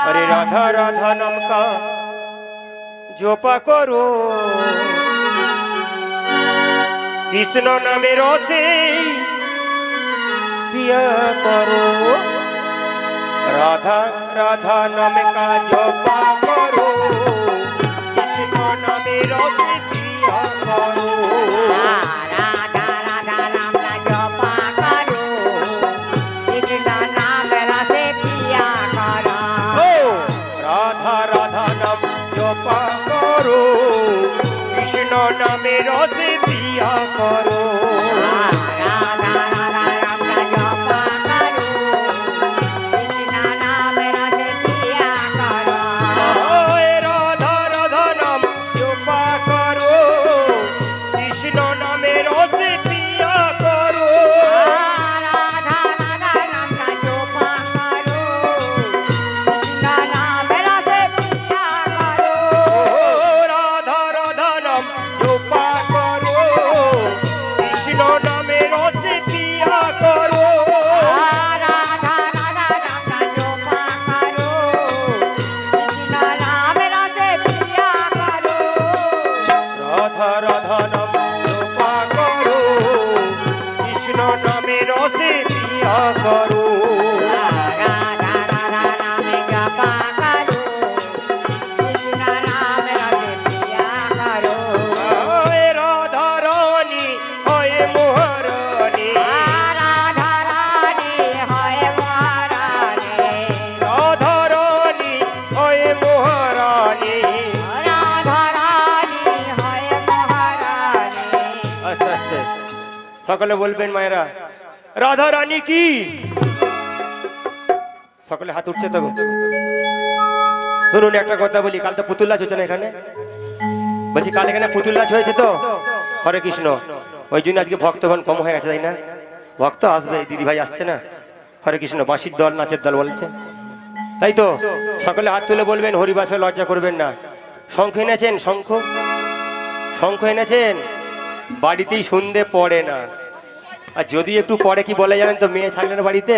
अरे राधा राधा नाम का जोपा करो कृष्ण नामे रसे पिया करो राधा राधा नाम का जोपा करो कृष्ण नामे रसे पिया करो राधा राधा नाम का जोपा करो कृष्ण नाम रसे पिया करो राधा राधा नाम जोपा करो कृष्ण नामे रसे पिया करो राधा राधा नाम का जोपा करो कृष्ण नाम रसे पिया करो राधा राधा नाम जोपा करो कृष्ण नामे रसे पिया करो राधा राधा नाम का जोपा करो कृष्ण नाम रसे पिया करो राधा राधा नाम जोपा करो कृष्ण नामे रसे पिया करो राधा राधा नाम का जोपा करो कृष्ण नाम रसे पिया करो राधा राधा नाम जोपा करो कृष्ण नामे रसे पिया करो राधा राधा नाम जपा करो कृष्ण नाम रसे पिया करो राधा रानी होए मोहरानी राधा रानी होय महारानी राधा रानी होए मोहरानी राधा रानी होय महारानी আস্তে আস্তে সকলে বলবেন মায়েরা রাধা রানী কি সকলে হাত উঠছে তো শুনুন একটা কথা বলি কাল তো পুতুল নাচ হচ্ছে না এখানে বলছি কাল এখানে পুতুল নাচ হয়েছে তো হরে কৃষ্ণ ওই জন্য আজকে ভক্তগণ কম হয়ে গেছে তাই না ভক্ত আসবে দিদি ভাই আসছে না হরে কৃষ্ণ বাঁশির দল নাচের দল বলছে তাই তো সকলে হাত তুলে বলবেন হরিবাসে লজ্জা করবেন না শঙ্খ এনেছেন শঙ্খ শঙ্খ এনেছেন বাড়িতেই সন্ধে পড়ে না আর যদি একটু পরে কি বলে জানেন তো মেয়ে থাকলে না বাড়িতে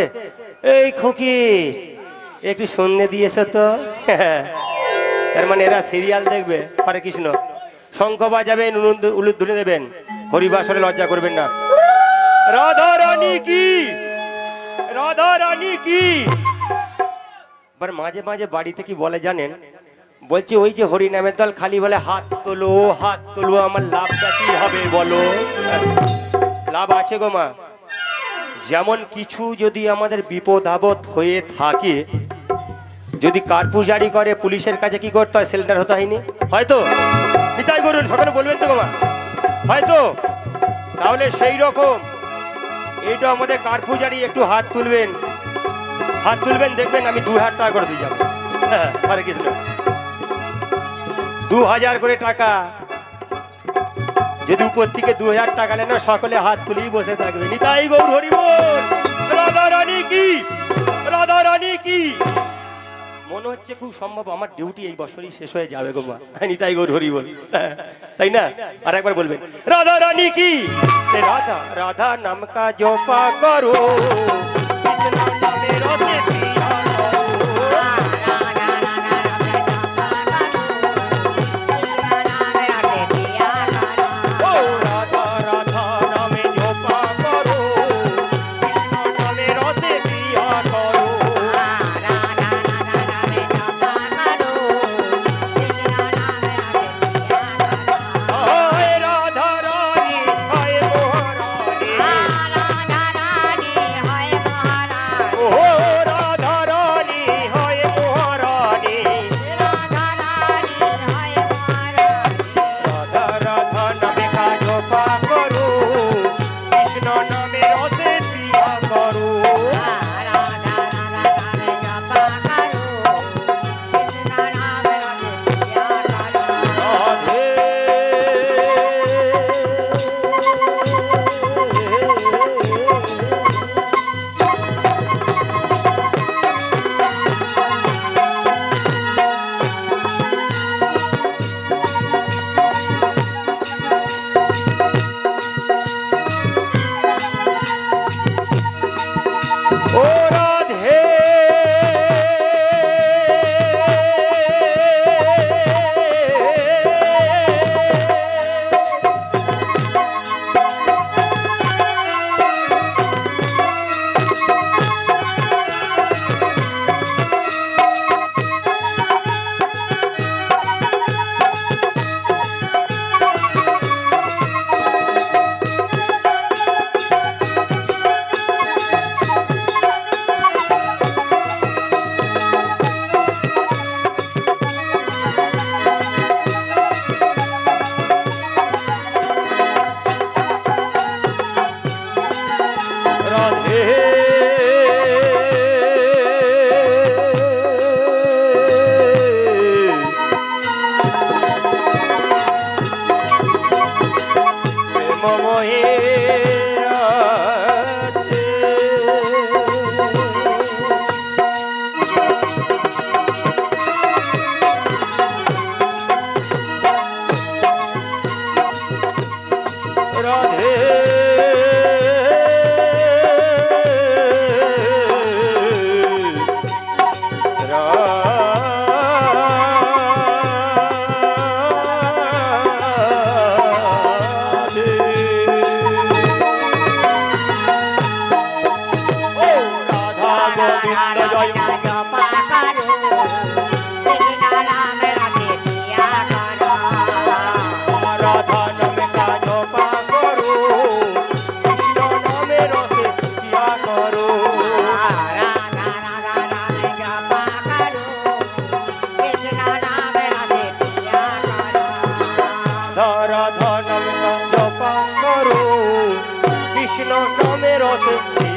এই খুকি একটু সন্ধে দিয়েছ তো তার মানে এরা সিরিয়াল দেখবে হরে কৃষ্ণ শঙ্খ বাজাবেন উলুদ ধরে দেবেন হরিবাসরে লজ্জা করবেন না রাধা রানী কি রাধা রানী কি এবার মাঝে মাঝে বাড়িতে কি বলে জানেন বলছি ওই যে হরি নামের দল খালি বলে হাত তোলো আমার লাভটা কি হবে বলো লাভ আছে গো মা যেমন কিছু যদি আমাদের বিপদ আপদ হয়ে থাকে যদি কার্পু জারি করে পুলিশের কাছে কি করতে হয় সেল্টার হতে হয়নি হয়তো নিতাই করুন সকলে বলবেন তো গো মা হয়তো তাহলে সেই রকম এইটা আমাদের কার্পু জারি একটু হাত তুলবেন দেখবেন আমি 2000 টাকা করে দিয়ে যাবো হরে কৃষ্ণ 2000 করে টাকা যদি উপর থেকে 2000 টাকা নেন সকলে হাত তুলেই বসে থাকবে নিতাই গৌর হরি বল রাধা রানী কি রাধা রানী কি মনে হচ্ছে খুব সম্ভব আমার ডিউটি এই বছরই শেষ হয়ে যাবে গো মা নিতাই গৌর হরি বল তাই না আর একবার বলবেন রাধা রানী কি রাধা রাধা নাম কা জপা করো কৃষ্ণ নামে রসে পিয়া করো राधा राधा नाम जपा करो कृष्ण नाम रसे पिया करो राधा राधा नाम जोपा करो कृष्ण नामे रसे पिया करो राधा राधा नाम जपा करो कृष्ण नाम रसे पिया करो राधा रानी हाय मोहरानी राधा रानी होय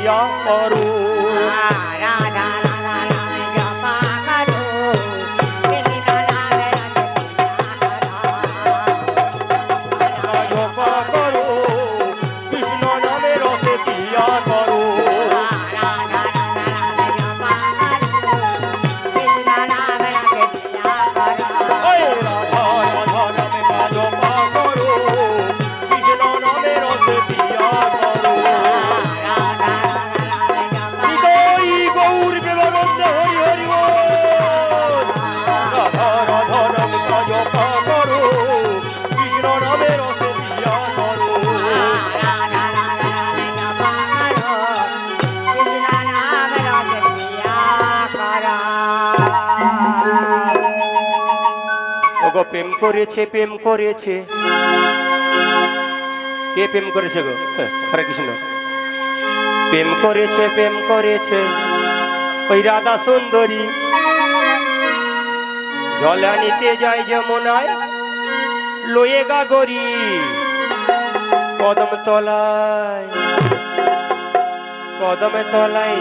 পিয়া করো রাধা রাধা নাম জপা করো কৃষ্ণ নামে রসে জপা করো কৃষ্ণ নামে রসে পিয়া করো রাধা রাধা নাম জপা করো কৃষ্ণ নামে রসে পিয়া করো ওই রাধা রাধা নামে জপা করো কৃষ্ণ নামে রসে পিয়া করো রাধা রাধা নাম জপা হৃদয় গৌর প্রেমানন্দ হরি হরি বল। রাধা রাধা নামে জপা করো কৃষ্ণ নামে রসে পিয়া করো রাধা রাধা নাম জপা করো কৃষ্ণ নামে রসে পিয়া করো ওগো প্রেম করেছে প্রেম করেছে কে প্রেম করেছে গো হরে কৃষ্ণ প্রেম করেছে প্রেম করেছে ওই রাধা সুন্দরী জলে নিতে যায় যমুনায় লয়ে গাগরি কদম তলায়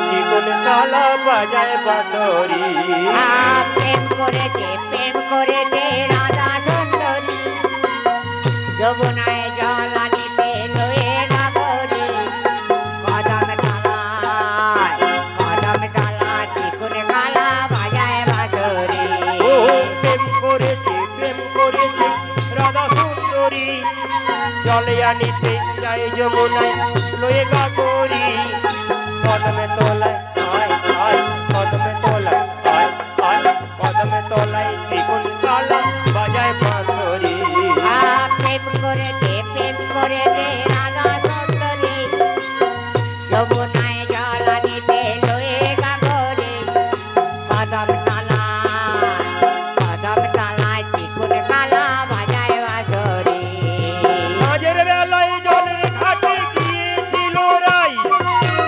চিকন তালা বাজায় বাঁশরি প্রেম করেছে রাধা সুন্দরী যমুনায় জল আনিতে লয়ে গাগরি কদম তলায় চিকুন কালা বাজায় বাঁশরি ও প্রেম করেছে রাধা সুন্দরী জলে আনিতে যায় যমুনায় লয়ে গাগরি কদমে তলায় আয় আয় কদমে তলায় আয় আয় কদমে তলায় চিকন কালা বাজায় বাঁশরি প্রেম করেছে রাধা সুন্দরী যমুনায় জল আনিতে লয়ে গাগরি কদম তলায় চিকুন কালা বাজায় বাঁশরি মাঝের বেলায় জলের ঘাটে গিয়েছিল রাই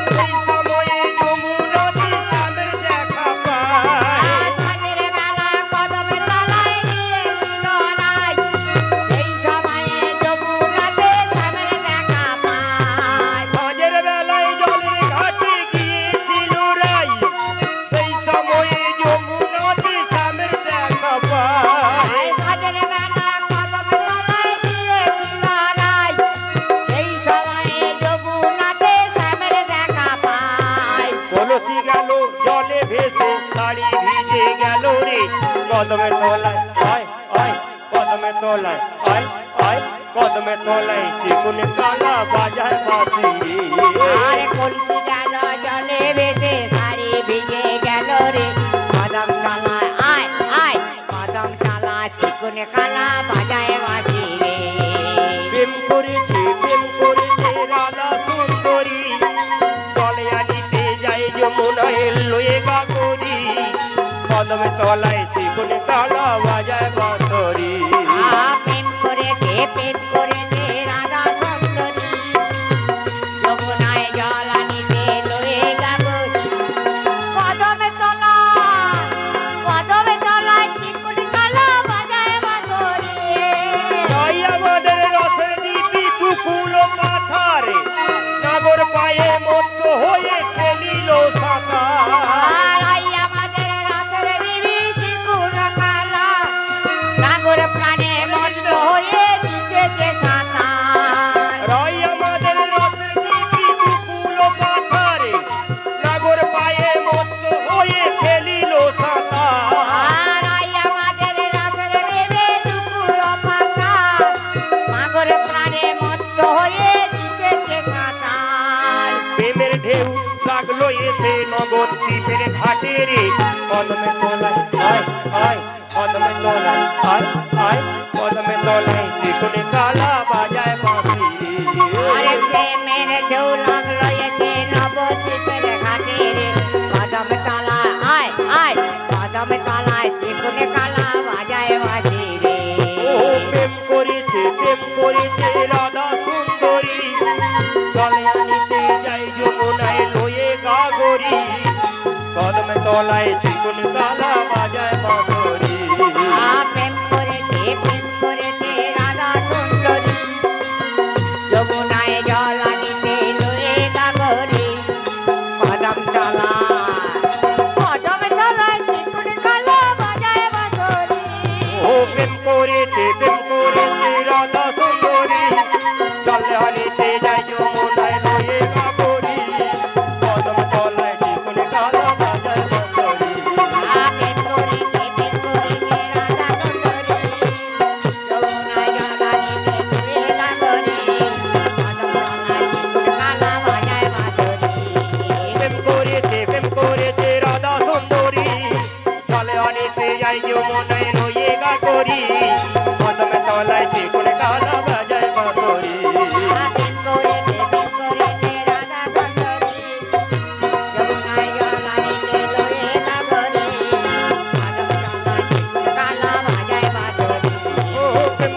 সেই সময়ে যমুনাতে চাঁদের দেখা পায় সাজের বেলা কদম তলায় গিয়েছিল রাই সেই সময়ে যমুনাতে শ্যামের দেখা পায় মাঝের বেলায় জলের ঘাটে গিয়েছিল রাই সেই সময়ে যমুনাতে চাঁদের দেখা পায় সাজের বেলা কদম তলায় গিয়েছিল রাই সেই সময়ে যমুনাতে শ্যামের দেখা পায় কলসি গেল জলে ভেসে শাড়ি ভিজে গেল রে কদমে তলায় আয় আয় কদমে তলায় আয় আয় কদমে তলায় চিকুন কালা বাজায় বাঁশি আরে কলসি গেল জলে ভেসে শাড়ি ভিজে গেল রে কদম তলায় আয় আয় কদম তলায় চিকুন কালা বাজায় বাঁশি রে প্রেম করেছে রাধা সুন্দরী জলে আনিতে যায় যমুনায় লয়ে গাগরি কদমে তলায় চিকুন কালা বাজায় বাঁশরি প্রেম করেছে রাধা সুন্দরী যমুনায় জল আনিতে লয়ে গাগরি কদমে তলায় চিকুন কালা বাজায় বাঁশরি তাই আমাদের রসের দিবি দুকুল পাথারে নাগর পায়ে মত্ত হয়ে খেলিল সাঁতার আর আই আমাদের রাতের বিবি চিকুন কালা নাগর প্রাণে মগ্ন হয়ে দিতেছে সাঁতার রাই আমাদের রসের দিবি দুকুল পাথারে নাগর পায়ে মত্ত হয়ে খেলিল সাঁতার আর আই আমাদের রাতের বিবি দুকুল পাতা নাগর প্রাণে মগ্ন হয়ে দিতেছে সাঁতার প্রেমের ঢেউ লাগলো এসে নগদ দ্বীপের ঘাটে রে কদমে তলায় আয় আয় কদমে তলায় আয় আয় কদমে তলায় চিকন কালা বাজায় বাঁশি আরে প্রেমের ঢেউ লাগলো এসে নবদ্বীপের ঘাটে রে কদম তলায় আয় আয় কদম তলায় চিকুন কালা বাজায় বাঁশি রে ও প্রেম করেছে রাধা সুন্দরী জলে আনিতে যাই যমুনায় লয়ে গাগরি কদমে তলায় চিকন কালা বাজায় বাঁশরি প্রেম করেছে রাধা সুন্দরী যমুনায় জল আনিতে লয়ে গাগরি যাই যমুনায় রয়ে গা করি কদম তলায় চিকুন কালা বাজায় বাঁশরি প্রেম করেছে রাধা সুন্দরী যমুনায় জলানিতে লয়ে গাগরি কদম তলায় চিকুন কালা বাজায় বাঁশরি ও প্রেম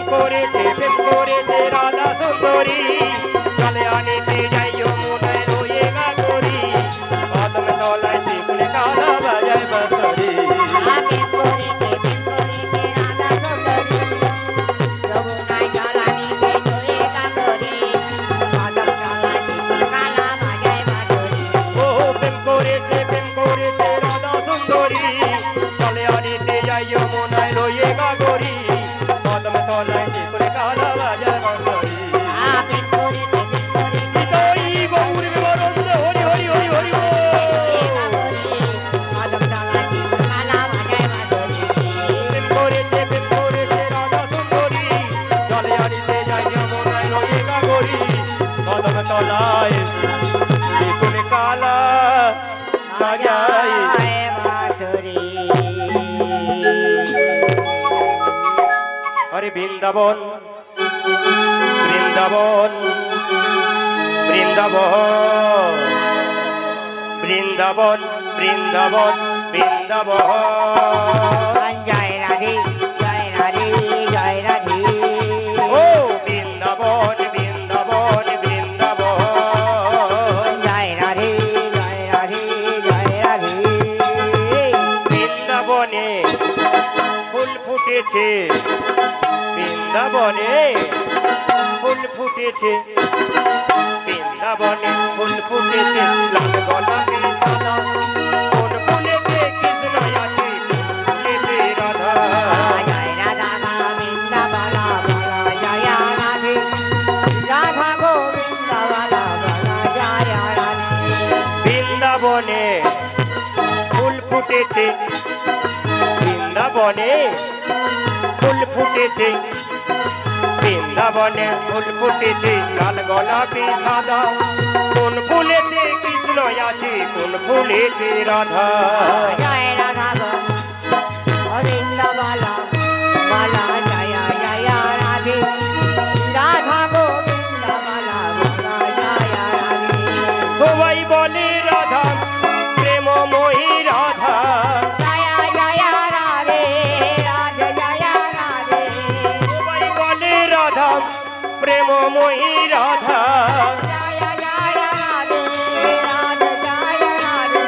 করেছে রাধা সুন্দরী চলে আনিতে যাই যমুনায় রয়ে গা করি কদম তলায় চিকুন কালা বাজায় বাঁশরি প্রেম করেছে রাধা সুন্দরী যমুনায় জলানিতে লয়ে গাগরি কদম তলায় চিকুন কালা বাজায় বাঁশরি ও প্রেম করেছে রাধা সুন্দরী চলে আনিতে যাই যমুনায় রয়ে গা করি কদম তলায় চিকুন কালা বাজায় বাঁশরি প্রেম করেছে নিতাই গৌর বিবরন্দ হরি হরি হরি হরি বল। কদম তলায় চিকুন কালা বাজায় বাঁশরি প্রেম করেছে রাধা সুন্দরী চলে আনিতে যাই যমুনায় রয়ে গা করি কদম তলায় চিকুন কালা বাজায় আরে বৃন্দাবন বৃন্দাবন বৃন্দাবন বৃন্দাবন বৃন্দাবন বৃন্দাবন জয় রাধে জয় রাধে জয় রাধে ও বৃন্দাবন বৃন্দাবন বৃন্দাবন জয় রাধে জয় রাধে জয় রাধে বৃন্দাবনে ফুল ফুটেছে বৃন্দাবনে ফুল ফুটেছে বৃন্দাবনে ফুল ফুটেছে লাল গোলাপি সাদা কোন ফুলেতে কৃষ্ণ আছে কোন ফুলেতে রাধা জয় রাধা গোবিন্দ বালা বালা জয় রাধে রাধা গোবিন্দ বালা বালা জয় রাধে বৃন্দাবনে ফুল ফুটেছে বৃন্দাবনে ফুল ফুটেছে বৃন্দাবনে ফুল ফুটেছে লাল গোলাপি সাদা কোন ফুলেতে কৃষ্ণ আছে কোন ফুলেতে রাধা জয় রাধা গোবিন্দ বালা বালা জয় জয় রাধে রাধা গোবিন্দ বালা বালা জয় রাধে সবাই বলে রাধা প্রেমময়ী রাধা জয় জয় রাধে রাধে জয় রাধে সবাই বলে রাধা প্রেমময়ী রাধা জয় জয় রাধে রাধে জয় রাধে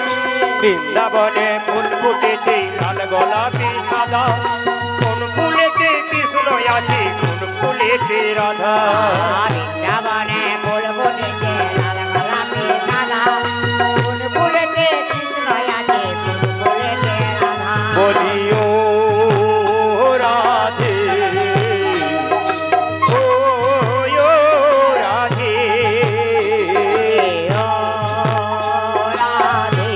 বৃন্দাবনে ফুল ফুটেছে লাল গোলাপি সাদা কোন ফুলেতে কৃষ্ণ আছে কোন ফুলেতে রাধা বৃন্দাবনে ফুল ফুটেছে লাল গোলাপি সাদা ফুল ফুলেতে কৃষ্ণ আছে ফুল ফুলেতে রাধা বলিও রাধে ও রাধে ও রাধে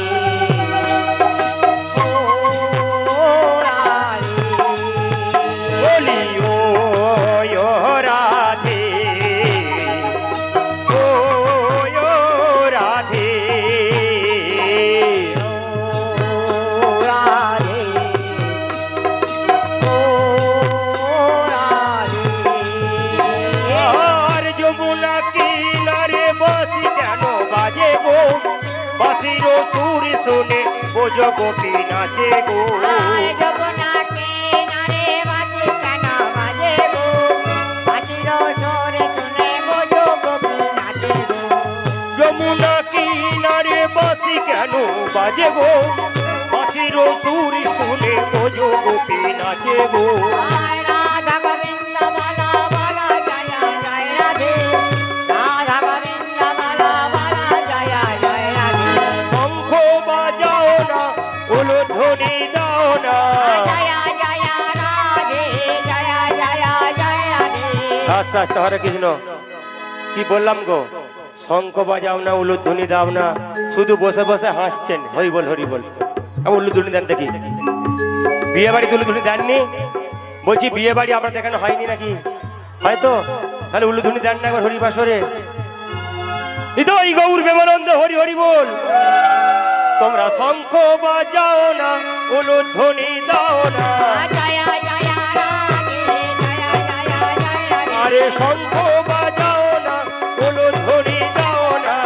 ও রাধে বলিও রাধে ও রাধে রাধে ও রাধে আর যমুনা কিনারে বসি কেন বাজে গো বাসির সুর শুনে বোঝো গোপী নাচে গো আর যমুনা কিনারে বাঁশি কেন বাজে গো বাঁশির সুর শুনে বোঝো গোপী নাচে গো যমুনা কিনারে বাসি কেন বাজে গো বাসির সুর শুনে বোঝো গোপী নাচে গো আর রাধা গোবিন্দ বালা বালা জয় জয় রাধে রাধা গোবিন্দ বালা বালা জয় জয় রাধে শঙ্খ বাজাও না উলুধ্বনি দাও না জয় জয় রাধে জয় জয় জয় রাধে আস্তে আস্তে হরে কৃষ্ণ কি বললাম গো শঙ্খ বাজাও না উলুধ্বনি দাও না শুধু বসে বসে হাসছেন হরি বল হরি বল উলুধ্বনি দেন দেখি বিয়ে বাড়ি উলুধ্বনি দেননি বলছি বিয়ে বাড়ি আপনাদের এখানে হয়নি নাকি হয়তো তাহলে উলুধ্বনি দেন না একবার হরিবাসরে এই তো এই গৌর প্রেমানন্দ হরি হরি বল তোমরা শঙ্খ বাজাও না উলুধ্বনি দাও না জয় জয় রাধে জয় জয় জয় রাধে আরে শঙ্খ বাজাও না উলুধ্বনি দাও না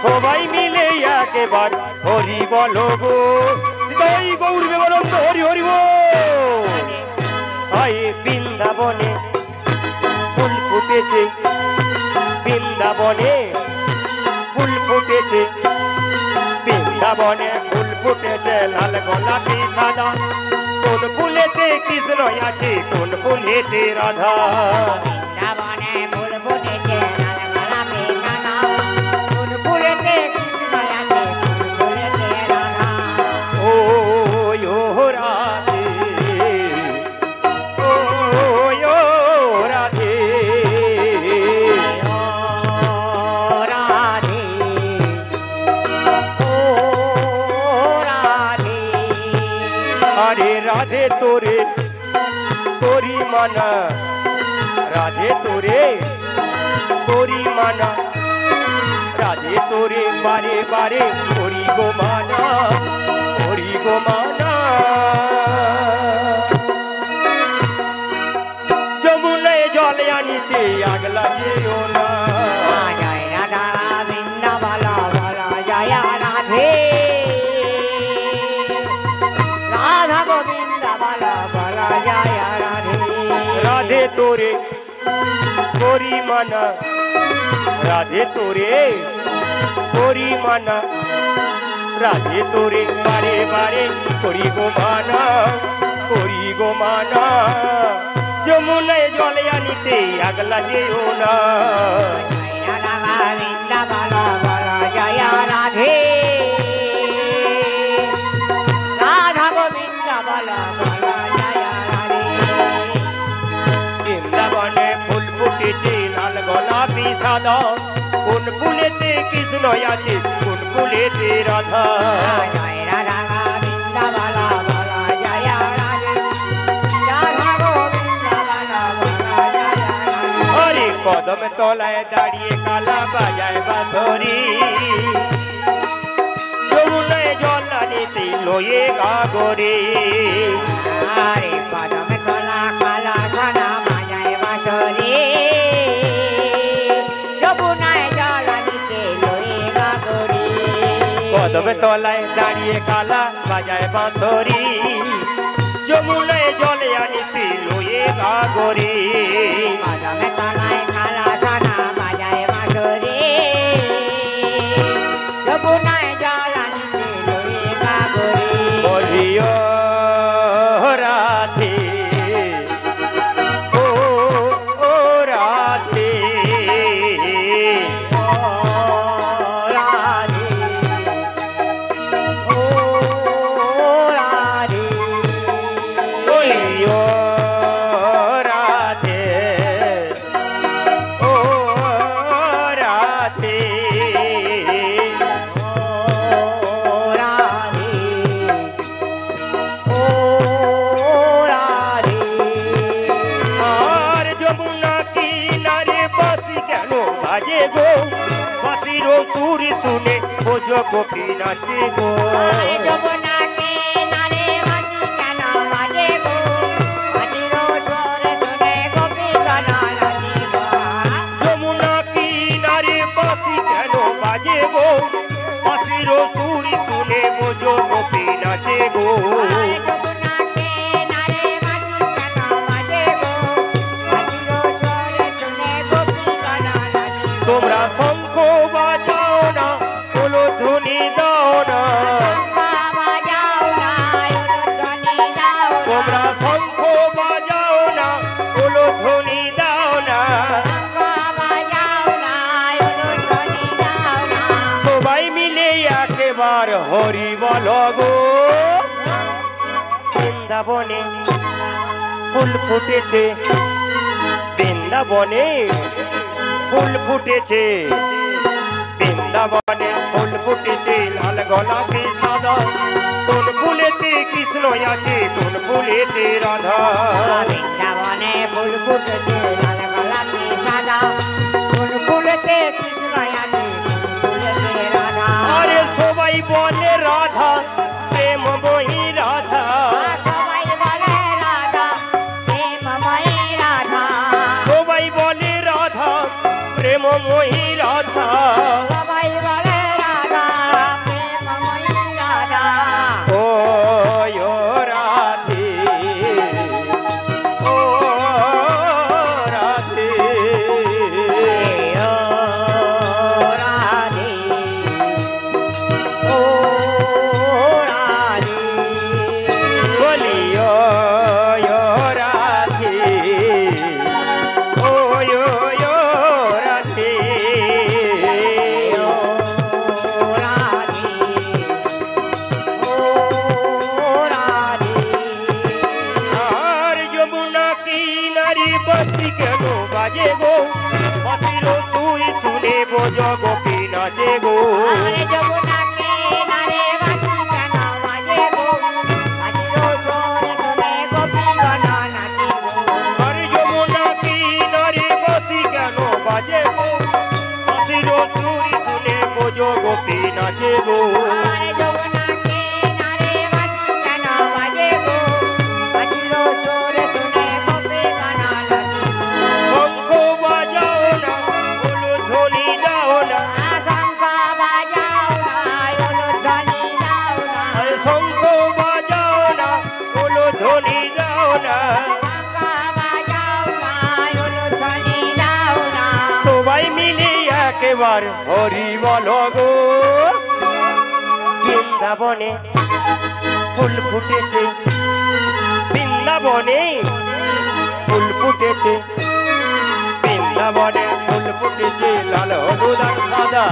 সবাই মিলে একেবার হরি বলো গো তাই গৌর বিমানন্দ হরি হরি বল আয়ে বৃন্দাবনে ফুল ফুটেছে বৃন্দাবনে ফুল ফুটেছে বৃন্দাবনে ফুল ফুটেছে লাল গোলাপি সাদা কোন ফুলেতে কৃষ্ণ আছে কোন ফুলেতে রাধা বৃন্দাবনে ফুল ফুটেছে লাল গোলাপি সাদা কোন ফুলেতে কৃষ্ণ আছে কোন ফুলেতে রাধা ও রাধে ও রাধে আরে রাধে তোরে তোরি মানা রাধে তোরে তোরি মানা রাধে তোরে বারে বারে করি গো মানা করি গো মানা যমুনায় জলে আনিতে আগ লাগিও না জয় রাধা বৃন্দাবন বলা জয় রাধে রাধা গোবিন্দ বলা বলা জয় রাধে রাধে তোরে করি মানা রাধে তোরে করি মানা রাধে তোরে বারে বারে করি গো মানা করি গো মানা যমুনায় জলে আনিতে আগ লাগিও না রাধা বৃন্দাবন বলা জয় রাধে রাধা গোবিন্দ বলা বলা জয় রাধে বৃন্দাবনে ফুল ফুটেছে লাল গোলাপি সাদা কোন ফুলেতে কৃষ্ণ আছে কোন ফুলেতে রাধা জয় রাধা বৃন্দাবন বলা জয় রাধে রাধা গোবিন্দ বলা বলা জয় রাধে হরে কদম তলায় দাঁড়িয়ে কালা বাজায় বাঁশরি যমুনায় জল আনিতে লয়ে গাগরে আরে কদম তলা কালা ঘনা বাজায় বাঁশরি যমুনায় জল আনিতে লয়ে গাগরি কদম তলায় দাঁড়িয়ে কালা বাজায় বাঁশরি যমুনায় জলে আনিতে লয়ে গাগরে কদম তলায় কালা ঘনা বাজায় বাঁশরি যমুনায় জল আনিতে লয়ে গাগরি বলিও রাধে ও রাধে রাধে ও রাধে বলিও রাধে ও রাধে ও রাধে ও রাধে আর যমুনা কিনারে বাসি কেন বাজে গো বাসির সুর শুনে বোঝো গোপী নাচে গো আরে যমুনা কিনারে বাঁশি কেন বাজে গো বাঁশির স্বর শুনে গোপী গান নাচে গো যমুনা কিনারে বাসি কেন বাজে গো বাসির সুর শুনে বোঝো গোপী নাচে গো আরে যমুনা কিনারে বাঁশি কেন বাজে গো বাঁশির স্বর শুনে গোপী গান নাচে গো তোমরা শঙ্খ বাজাও না উলুধ্বনি দাও না তোমরা শঙ্খ বাজাও না উলুধ্বনি দাও না সবাই মিলে একেবার হরি বলো গো বৃন্দাবনে ফুল ফুটেছে বৃন্দাবনে ফুল ফুটেছে বৃন্দাবনে ফুল ফুটেছে লাল গোলাপি সাদা কোন ফুলেতে কৃষ্ণ আছে কোন ফুলেতে রাধা বৃন্দাবনে ফুল ফুটেছে লাল গোলাপি সাদা কোন ফুলেতে কৃষ্ণ আছে সবাই বলে রাধা প্রেমময়ী রাধা সবাই বলে রাধা প্রেমময়ী রাধা সবাই বলে রাধা প্রেমময়ী রাধা সবাই বলে রাধা প্রেমময়ী রাধা ও রাধে ও রাধে ও রাধে ও রাধে বলিও রাধে ও রাধে ও রাধে ও রাধে আর যমুনা কিনারি বাঁশি কেন বাজে গো বাঁশির তুই শুনে বোঝো গোপী নাচে গো আরে যমুনা কিনারে বাঁশি কেন বাজে গো বাজিরো সুরে শুনে গোপীগণ নাচে গো আর যমুনা কিনারি বাঁশি কেন বাজে গো বাঁশির তুই শুনে বোঝো গোপী নাচে গো আরে যমুনা কিনারে বাঁশি কেন বাজে গো বাজিরো সুরে শুনে গোপীগণ নাচে গো শঙ্খ বাজাও না হলো ধ্বনি দাও না শঙ্খ বাজাও না উলুধ্বনি দাও না আর শঙ্খ বাজাও না হলো ধ্বনি দাও না শঙ্খ বাজাও না উলুধ্বনি দাও না সবাই মিলে একেবার হরি বলো গো বৃন্দাবনে ফুল ফুটেছে বৃন্দাবনে ফুল ফুটেছে বৃন্দাবনে ফুল ফুটেছে লাল হলুদ আর সাদা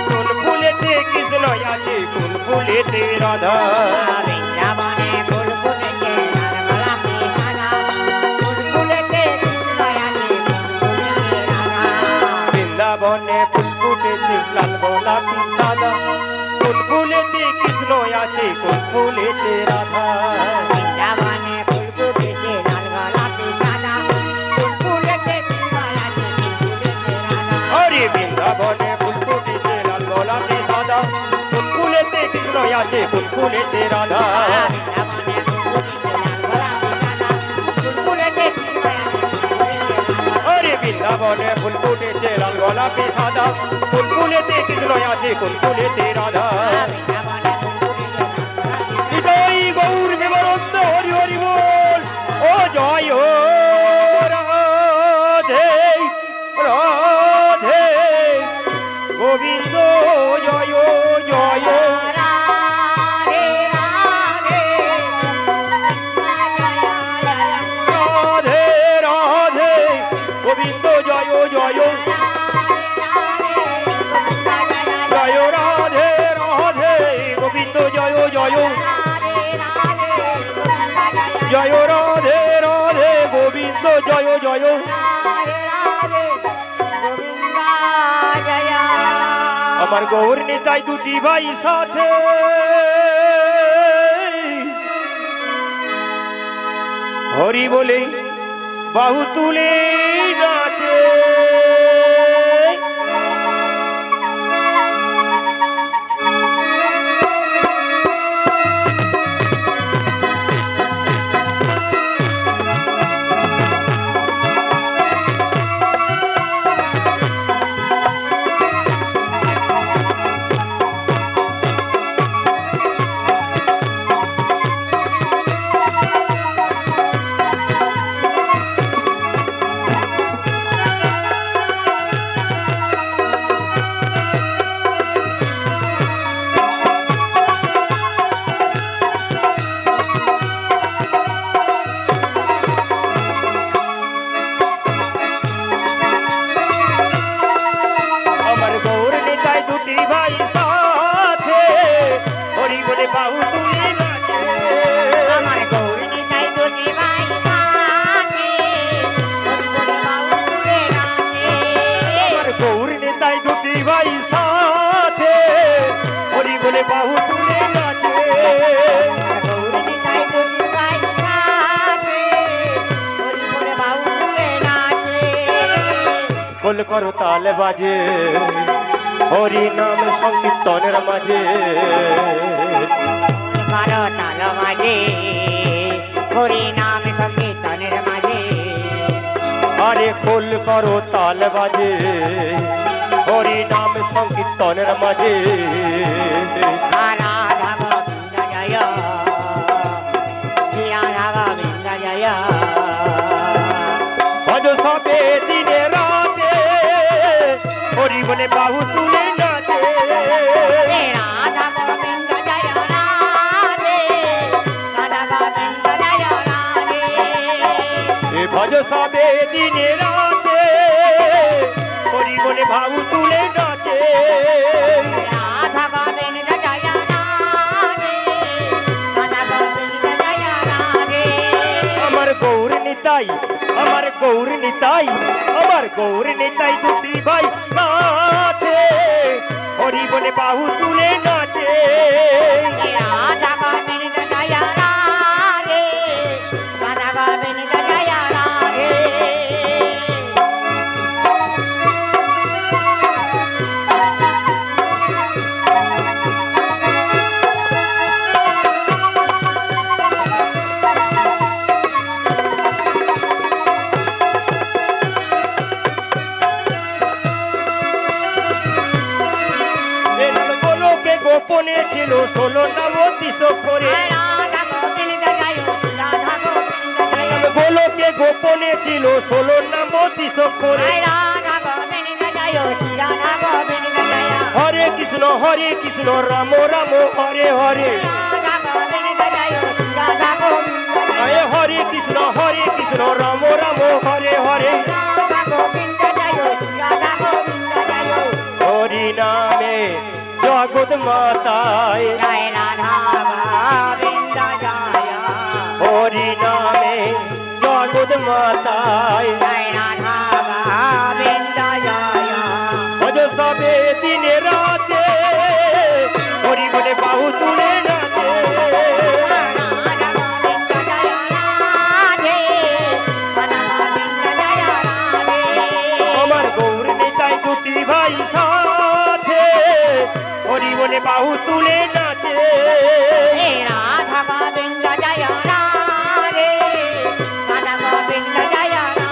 কোন ফুলেতে কৃষ্ণ আছে কোন ফুলেতে রাধা বৃন্দাবনে ফুল ফুটেছে লাল গোলাপি সাদা ফুল ফুলেতে কৃষ্ণ আছে ফুল ফুলেতে রাধা বৃন্দাবনে ফুল ফুটেছে লাল গোলাপি সাদা কোন ফুলেতে কৃষ্ণ আছে কোন ফুলেতে রাধা বৃন্দাবনে ফুল ফুটেছে লাল গোলাপি সাদা ফুল ফুলেতে কৃষ্ণ আছে ফুল ফুলেতে রাধা হরে বৃন্দাবনে ফুল ফুটেছে লাল গোলাপি সাদা কোন ফুলেতে কৃষ্ণ আছে কোন ফুলেতে রাধা বৃন্দাবনে ফুল ফুটেছে লাল গোলাপি সাদা ফুল ফুলেতে কৃষ্ণ আছে ফুল ফুলেতে রাধা হরে বৃন্দাবনে ফুল ফুটেছে লাল গোলাপি সাদা কোন ফুলেতে কৃষ্ণ আছে কোন ফুলেতে রাধা বৃন্দাবনে ফুল ফুটেছে লাল গোলাপি হৃদয় গৌর বিবরন্ত হরি হরি বল ও জয় রাধে রাধে গোবিন্দ জয় জয় রাধে রাধে রাধে রাধে গোবিন্দ জয় জয় জয় রাধে রাধে গোবিন্দ জয় জয় জয় রাধে রাধে গোবিন্দ জয় জয় আমার গৌর নিতাই দুটি ভাই সাথে হরি বলে বাহু তুলে নাচে খোল করো তাল বাজে হরি নাম সংকীর্তনের মাঝে করো তাল মাঝে হরি নাম সংকীর্তনের মাঝে আরে খোল করো তাল বাজে হরি নাম সংকীর্তনের মাঝে রাধা গোবিন্দ জয় শ্রী রাধা গোবিন্দ জয় ভজ সবে দিনে রাতে হরি বলে বাহু তুলে নাচে রাধা গোবিন্দ জয় রাধে রাধা গোবিন্দ জয় রাধে এ ভজ সবে দিনে রাতে হরি বলে বাহু তুলে নাচে রাধা গোবিন্দ জয় রাধে রাধা গোবিন্দ জয় রাধে আমার গৌর নিতাই আমার গৌর নিতাই আমার গৌর নিতাই দুটি ভাই সাথে হরি বলে বাহু তুলে নাচে রাধা গোবিন্দ জয় রাধে রাধা গোবিন্দ জয় রাধে গোলকে গোপনে ছিল 16 নবতিশ করে রাধা গোবিন্দ জয় রাধা গোবিন্দ জয় গোলকে গোপনে ছিল 16 নবতিশ করে রাধা গোবিন্দ জয় রাধা গোবিন্দ জয় হরে কৃষ্ণ রাম রাম হরে হরে রাধা গোবিন্দ জয় রাধা গোবিন্দ জয় আয়ে হরে কৃষ্ণ রাম রাম হরে হরে রাধা গোবিন্দ জয় রাধা গোবিন্দ জয় হরি নামে জগৎ মাতায় জয় রাধা গোবিন্দ জয় হরি নামে জগৎ মাতায় জয় রাধা গোবিন্দ জয় ভজ সবে দিনে রাতে হরি বলে বাহু তুলে নাচে রাধা গোবিন্দ জয় রাধে রাধা গোবিন্দ জয় রাধে আমার গৌর নিতাই দুটি ভাই সাথে হরি বলে বাহু তুলে নাচে রাধা গোবিন্দ জয় রাধে রাধা গোবিন্দ জয় রাধে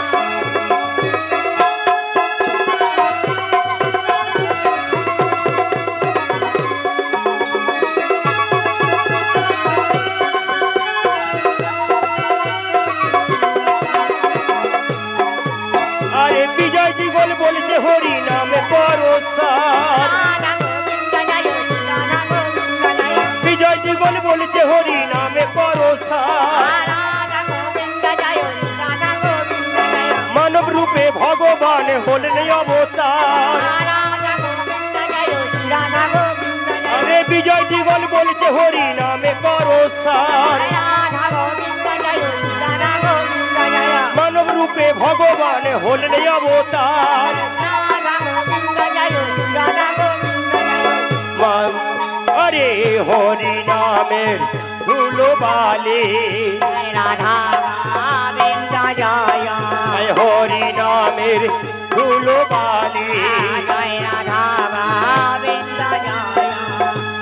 আরে বিজয় জীবন বলছে হরি নামে পরসাদ রাধা গোবিন্দ জয় রাধা গোবিন্দ জয় বিজয় জীবন বলছে হরি নামে পরসাদ রাধা গোবিন্দ জয় রাধা গোবিন্দ জয় মানব রূপে ভগবান হলেন অবতার রাধা গোবিন্দ জয় রাধা গোবিন্দ জয় আরে বিজয় জীবন বলছে হরি নামে পরসাদ রাধা গোবিন্দ জয় রাধা গোবিন্দ জয় মানব রূপে ভগবান হলেন অবতার রাধা গোবিন্দ জয় রাধা গোবিন্দ জয় আরে হরি নামের ধুলো বালি রাধা গোবিন্দ জয় আয় হরি নামের ধুলো বালি জয় রাধা গোবিন্দ জয়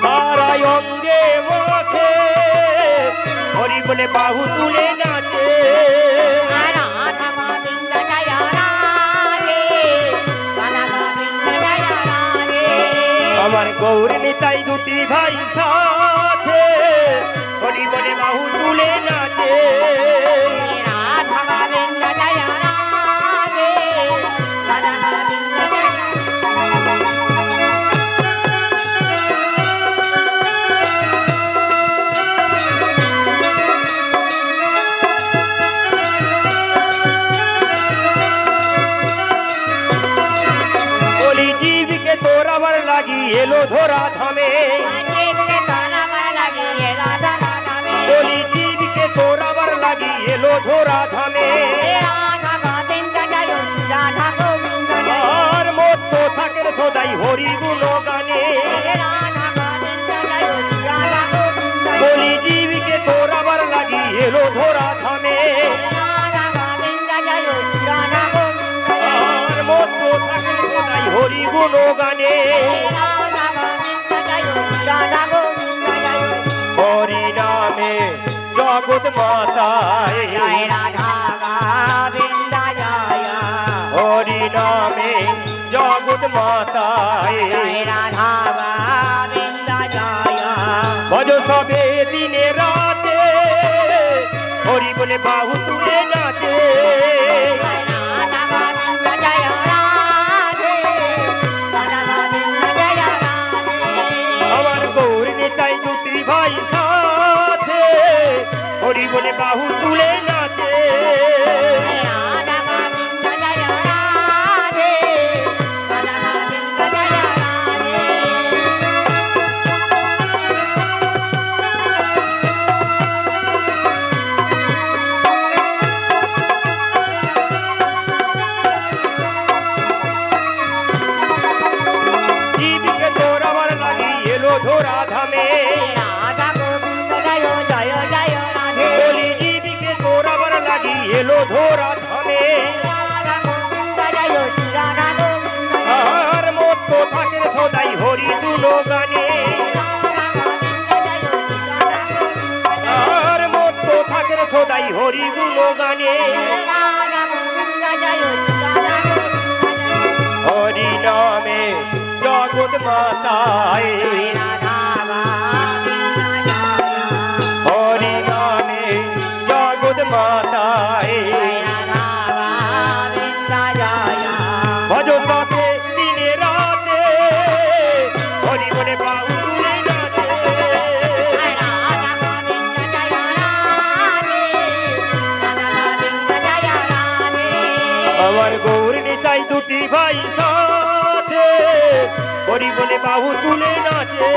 সারা অঙ্গে মাখে হরি বলে বাহু তুলে নাচে রাধা গোবিন্দ জয় রাধে রাধা গোবিন্দ জয় রাধে আমার গৌর নিতাই দুটি ভাই সাথে হরি বলে বাহু তুলে নাচে রাধা গোবিন্দ জয় রাধে রাধা গোবিন্দ জয় বলি জীবকে তোরাবার লাগি এলো ধরা ধামে জীবকে তোরাবার লাগি রাধা রাধামে বলি জীবকে তোরাবার লাগি এলো ধরা ধামে রাধা গোবিন্দ জয় রাধা গোবিন্দ জয় আর মত থাকে সদাই হরি গুণ গানে রাধা গোবিন্দ জয় রাধা গোবিন্দ জয় বলি জীবকে তোরাবার লাগি এলো ধরা ধামে রাধা গোবিন্দ জয় রাধা গোবিন্দ জয় আর মত থাকে সদাই হরি গুণ গানে রাধা গোবিন্দ জয় রাধা গোবিন্দ জয় হরি নামে জগৎ মাতায় জয় রাধা গোবিন্দ জয় হরি নামে জগৎ মাতায় জয় রাধা গোবিন্দ জয় ভজ সবে দিনে রাতে হরি বলে বাহু তুলে নাচে রাধা গোবিন্দ জয় রাধে রাধা গোবিন্দ জয় রাধে আমার গৌর নেতাই দুটি ভাই সাথে হরি বলে বাহু তুলে নাচে রাধা গোবিন্দ জয় রাধে রাধা গোবিন্দ জয় রাধে জীবিকে তোরাবার লাগি এলো ধরা ধামে রাধা গোবিন্দ জয় জয় জয় রাধে বলি জীবিকে তোরাবার লাগি এলো ধরা ধামে রাধা গোবিন্দ জয় শ্রী রাধা গোবিন্দ জয় আর মত থাকে সদাই হরি তুলো গানে রাধা গোবিন্দ জয় শ্রী রাধা গোবিন্দ জয় আর মত থাকে সদাই হরি তুলো গানে রাধা গোবিন্দ জয় শ্রী রাধা গোবিন্দ জয় হরি নামে জগৎ মাতায় রাধা গোবিন্দ জয় হরি নামে জগৎ মাতায় রাধা গোবিন্দ জয় ভজ সবে দিনে রাতে হরি বলে বাহু তুলে নাচে রাধা গোবিন্দ জয় রাধে রাধা গোবিন্দ জয় রাধে আমার গৌর নিতাই দুটি ভাই সাথে হরি বলে বাহু তুলে নাচে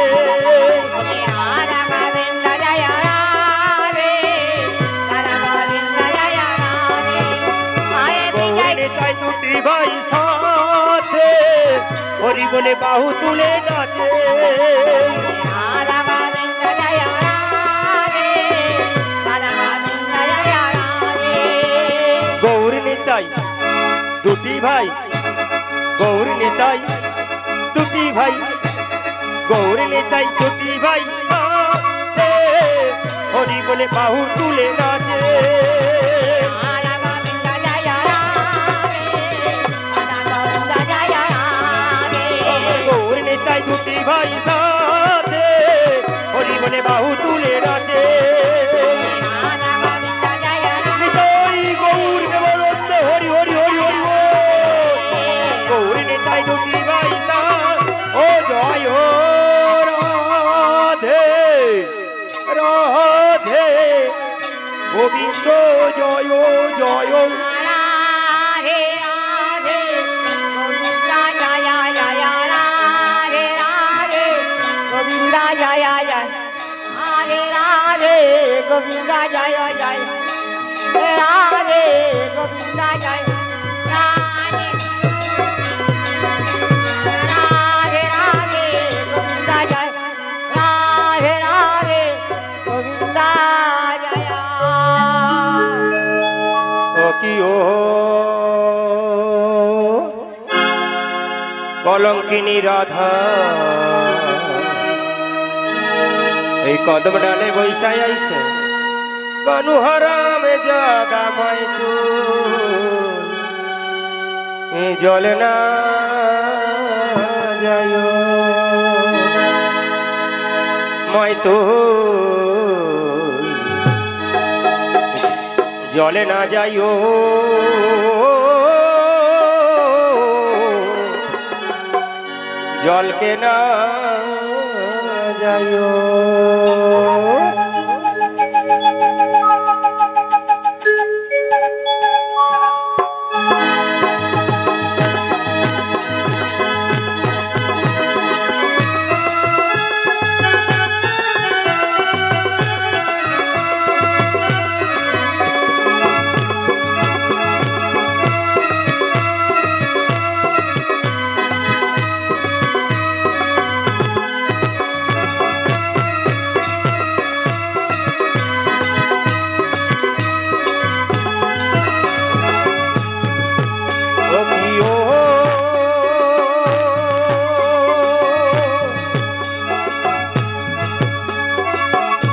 রাধা গোবিন্দ জয় রাধে রাধা গোবিন্দ জয় রাধে আরে গৌর বিজয় নিতাই দুটি ভাই সাথে হরি বলে বাহু তুলে নাচে রাধা গোবিন্দ জয় রাধে রাধা গোবিন্দ জয় রাধে গৌর নিতাই দুটি ভাই গৌর নিতাই দুটি ভাই গৌর নিতাই দুটি ভাই সাথে হরি বলে বাহু তুলে নাচে রাধা গোবিন্দ জয় রাধে রাধা গোবিন্দ জয় রাধে গৌর নিতাই দুটি ভাই সাথে হরি বলে বাহু তুলে নাচে রাধা গোবিন্দ জয় রাধে নিতাই গৌর কেবলন্দ হরি হরি হরি হরি বল। গৌর নিতাই দুটি ভাই ও জয় হো রাধে রাধে গোবিন্দ জয় জয় রাধে রাধে গোবিন্দ জয় জয় রাধে রাধে গোবিন্দ জয় জয় রাধে রাধে গোবিন্দ জয় জয় রাধে গোবিন্দ জয় রাধে রাধে রাধে গোবিন্দ জয় রাধে রাধে গোবিন্দ জয় ও কি ও কলঙ্কিনী রাধা এই কদম ডালে বৈশাই আইছে কানু হারামে জাগা মাই তু জলে না যায় মাই তো জলে না যাইও জলকে না যাইও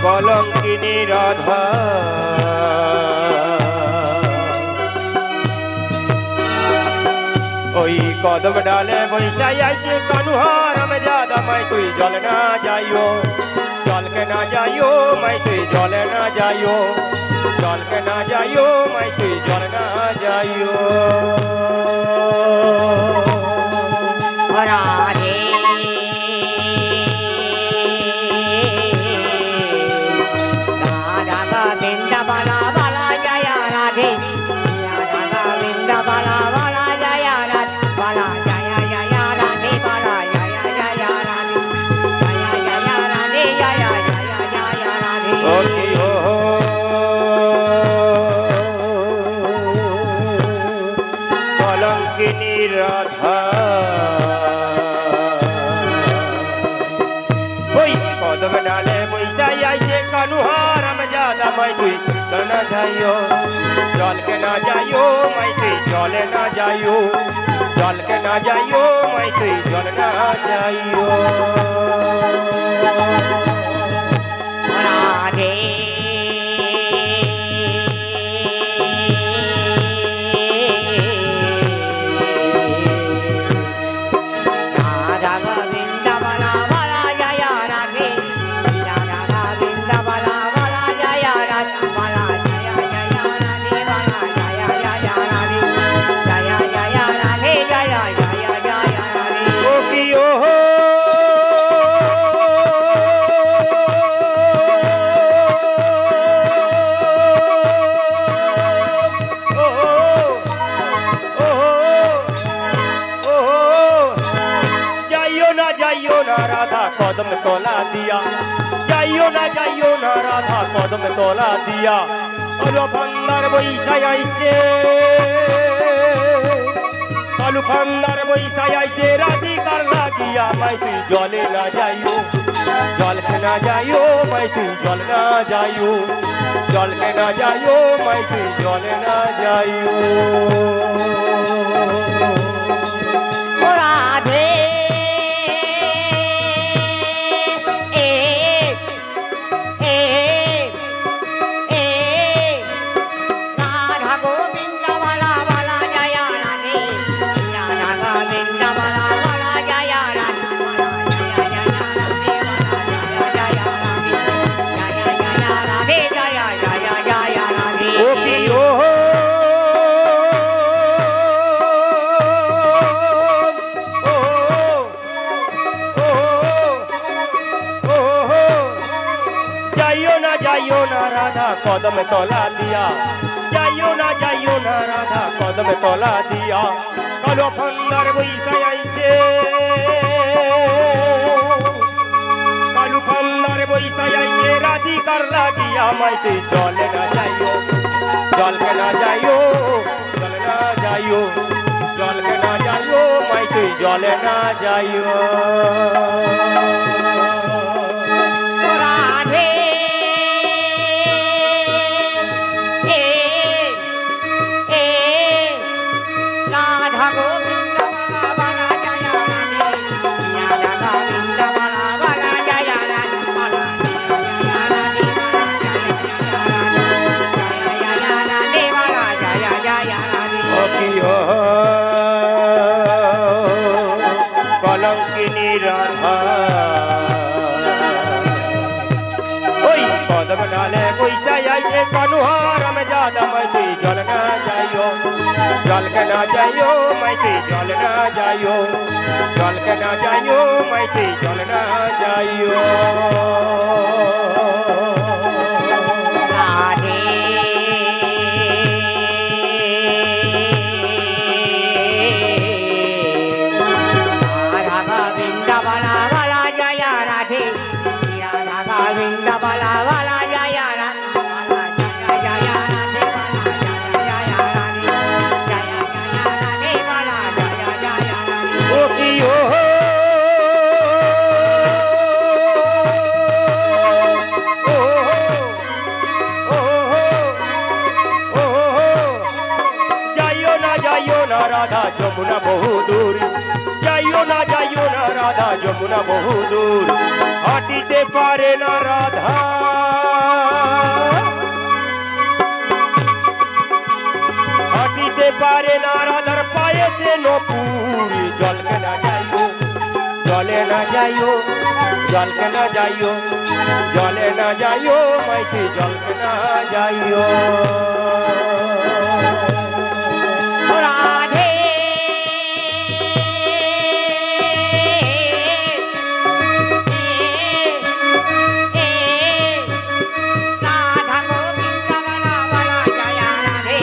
কলঙ্কিনী রাধা ওই কদম ডালে বৈশাই আইছে কানুহার আমি জাদা মাই তুই জল না যাইও জলকে না যাইও মাই তুই জলে না যাইও জলকে না যাইও মাই তুই জল না যাইও রাধে রাধা গোবিন্দ বালা বালা জয় রাধে রাধা গোবিন্দ বালা বালা জয় রাধে বালা জয় জয় রাধে বালা জয় জয় রাধে জয় জয় রাধে জয় জয় জয় রাধে ও কি ও কলঙ্কিনী রাধা ওই কদম ডালে বৈশাই আইছে কানুহার আমি জাদা মাই তুই জল না যাইও জলকে না যাইও মাই তুই জলে না যাইও জলকে না যাইও মাই তুই জল না যাইও রাধে রাধা গোবিন্দ বালা বালা জয় রাধে রাধা গোবিন্দ বালা বালা জয় রাধে বালা জয় জয় রাধে বালা জয় জয় রাধে জয় জয় রাধে জয় জয় জয় রাধে ও কি ও जाइयो ना राधा कदम तोला दिया जाइयो ना राधा कदम तोला दिया कालू फंदार বৈশাই আইছে কালু ফন্দার বৈশাই আইছে রাধিকার লাগিয়া মাই তুই জলে না যাইও জলকে না যাইও মাই তুই জল না যাইও জলকে না যাইও মাই তুই জলে না যাইও রাধে রাধা গোবিন্দ বালা বালা জয় রাধে রাধা গোবিন্দ বালা বালা জয় রাধে জয় জয় রাধে জয় জয় রাধে জয় জয় রাধে ও কি ও जाइयो ना राधा कदम तोला दिया जाइयो ना राधा कदम तोला दिया कालो फंदार বৈশাই আইছে कालू फंदार বৈশাই আইছে রাধিকার লাগিয়া মাই তুই জলে না যাইও জলকে না যাইও জলে না যাইও জলকে না যাইও মাই তুই জলে না যাইও রাধে রাধা গোবিন্দ বালা বালা জয় রাধে রাধা গোবিন্দ বালা বালা জয় রাধে বালা জয় জয় রাধে ও কি ও কলঙ্কিনী রাধা ওই কদম ডালে বৈশাই আইছে কানুহার আমি জাদা মাই তুই জল না যাইও জলকে না যাইও মাই তুই জল না যাইও জলকে না যাইও মাই তুই জল না যাইও রাধে রাধা গোবিন্দ বালা বালা জয় রাধে রাধা গোবিন্দ বালা বালা জয় রাধে বালা জয় জয় রাধে বালা জয় জয় রাধে জয় জয় রাধে বালা জয় জয় রাধে ও কি ও जाइयो ना राधा যমুনা বহু দূর যাইও না রাধা যমুনা বহু দূর হাঁটিতে পারে না রাধা যাইও জলকে না যাইও জলে না যাইও মাইতি জলকে না যাইও রাধে রাধা গোবিন্দ বলা বলা জয় রাধে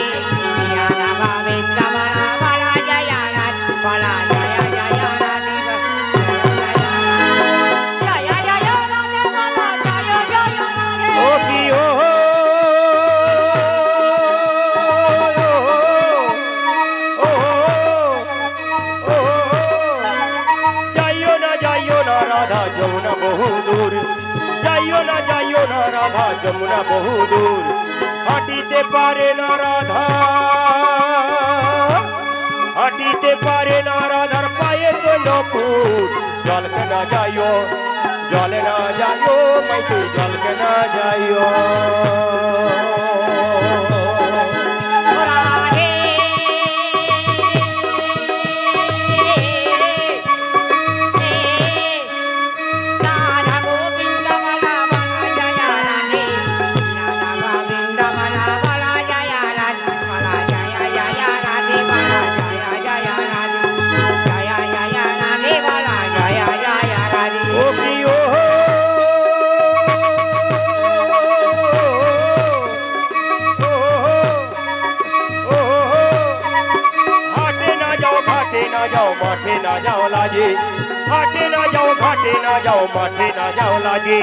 রাধা গোবিন্দ বলা বলা জয় রাধে বলা জয় জয় রাধে জয় জয় রাধে বলা জয় জয় রাধে ও কি ও যাইও না রাধা যমুনা বহু দূর যাইও না রাধা যমুনা বহু দূর হাঁটিতে পারে না রাধা হাঁটিতে পারে না রাধার পায়ে তো নপুর জলকে না যাইও জলে না যাইও মাইতি জলকে না যাইও রাধে রাধা গোবিন্দ বলা বলা জয় রাধে রাধা গোবিন্দ বলা বলা জয় রাধে বলা জয় জয় রাধে বলা জয় জয় রাধে জয় জয় রাধে বলা জয় জয় রাধে ও কি ও হাটে না যাও ঘাটে না যাও মাঠে না যাও লাজে হাটে না যাও ঘাটে না যাও মাঠে না যাও লাজে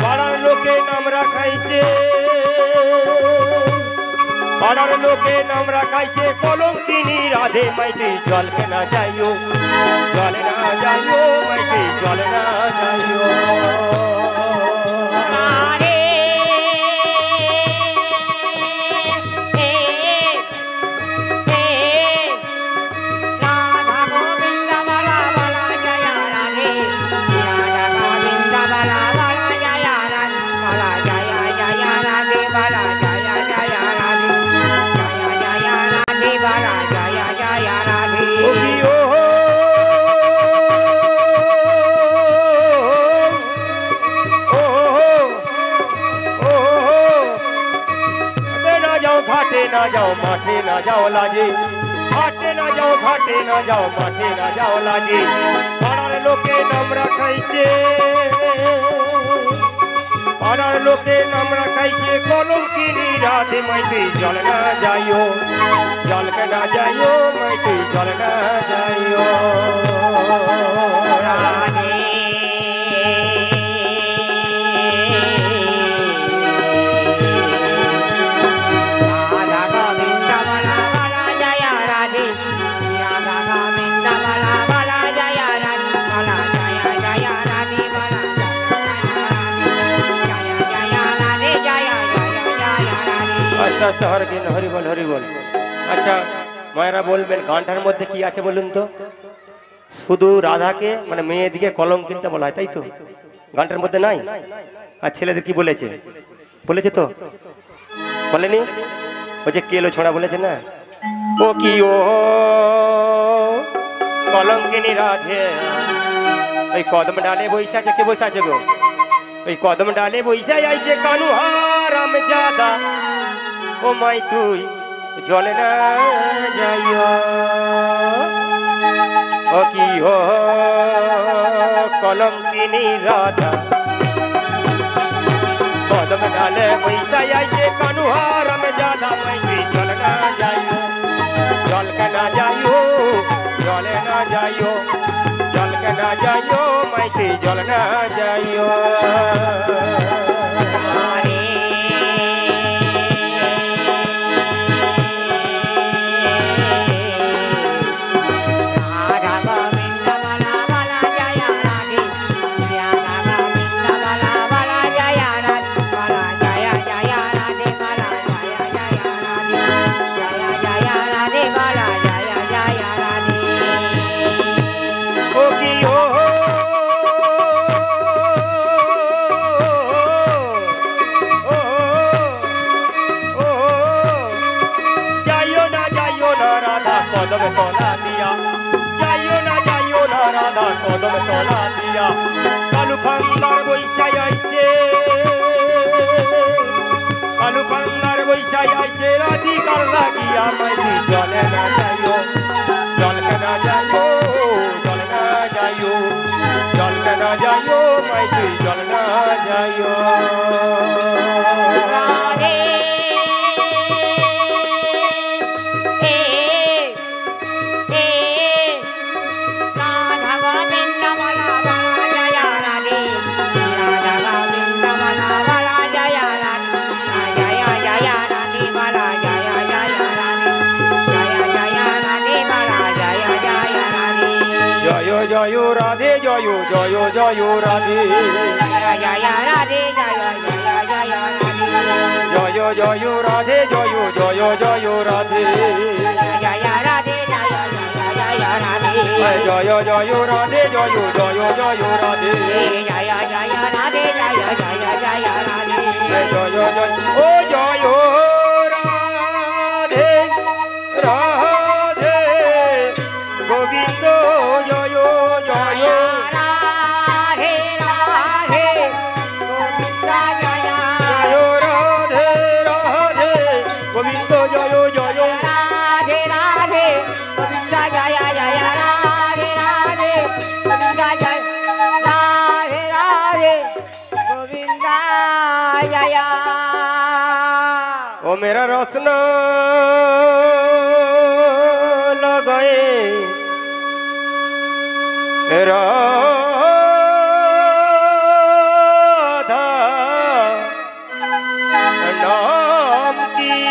পাড়ার লোকে নাম রাখাইছে পাড়ার লোকে নাম রাখাইছে কলঙ্কিনী রাধে মাইতি জলকে না যাইও জলে না যাইও মাইতি জলে না যাইও রাধে রাধা গোবিন্দ বলা বলা জয় রাধে রাধা গোবিন্দ বলা বলা জয় রাধে বলা জয় জয় রাধে বলা জয় জয় রাধে জয় জয় রাধে বলা জয় জয় রাধে ও কি ও ঘাটে না যাও মাঠে না যাও লাজে হাটে না যাও ঘাটে না যাও মাঠে না যাও লাজে পাড়ার লোকে নাম রাখাইছে পাড়ার লোকে নাম রাখাইছে কলঙ্কিনী রাধে মাইতি জল না যাইও জলকে না যাইও মাইতি জল না যাইও রাধে রাধা গোবিন্দ বলা বলা জয় রাধে রাধা গোবিন্দ বলা বলা জয় রাধে বলা জয় জয় রাধে বলা জয় জয় রাধে জয় জয় রাধে আস্তে আস্তে হরি বল আচ্ছা মায়েরা বলবেন গানটার মধ্যে কি আছে বলুন তো শুধু রাধাকে মানে মেয়েদিকে কলম কিনতে বলা হয় তাই তো গানটার মধ্যে নাই আর ছেলেদের কি বলেছে বলেছে তো বলেনি ওই যে কেলো ছোড়া বলেছে না ও কি ও কলঙ্কিনী রাধে ওই কদম ডালে বৈশা আছে কে বসে আছে গো ওই কদম ডালে বৈশা আইছে কানু হারাম জাদা ও মাই তুই জলে না যাইও ও কি ও কলঙ্কিনী রাধা কদম ডালে বৈশা আইছে কানু হারাম জাদা মাই তুই জলে না যাইও জলকে না যাইও জলে না যাইও জলকে না যাইও মাই তুই জল না যাইও রাধা গোবিন্দ বলা বলা জয় রাধে রাধা গোবিন্দ বলা বলা জয় রাধে বলা জয় জয় রাধে বলা জয় জয় রাধে জয় জয় রাধে বলা জয় জয় রাধে ও কি ও যাইও না রাধা কদম তলা দিয়া যাইও না রাধা কদম তলা দিয়া কালু ফান্দার বৈশাই আইছে কালু ফান্দার বৈশাই আইছে রাধিকার লাগিয়া মাইতি জলে না যাইও জলকে না যাইও জল না যাইও জলকে না যাইও মাইতি জল না যাইও রাধে জয় রাধে জয় জয় জয় রাধে জয় রাধে জয় জয় রাধে জয় জয় জয় রাধে জয় রাধে জয় জয় রাধে জয় জয় জয় রাধে জয় রাধে জয় রাধে জয় জয় ও জয় রাধে রাধে গোবিন্দ জয় জয় রাধে রাধে গোবিন্দ জয় জয় রাধে রাধে গোবিন্দ জয় জয় রাধে রাধে গোবিন্দ জয় জয় রাধে রাধে গোবিন্দ জয় রাধে রাধে গোবিন্দ জয় ओ मेरा रसना लगाए राधा नाम की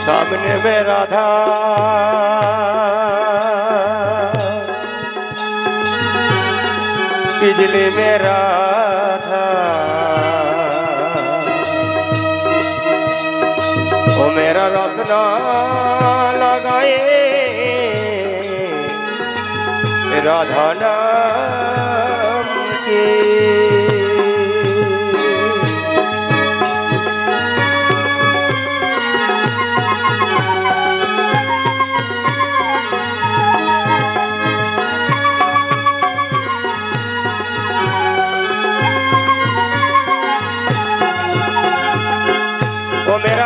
सामने में राधा बिजली में राधा ओ मेरा रसना लगाए राधा नाम के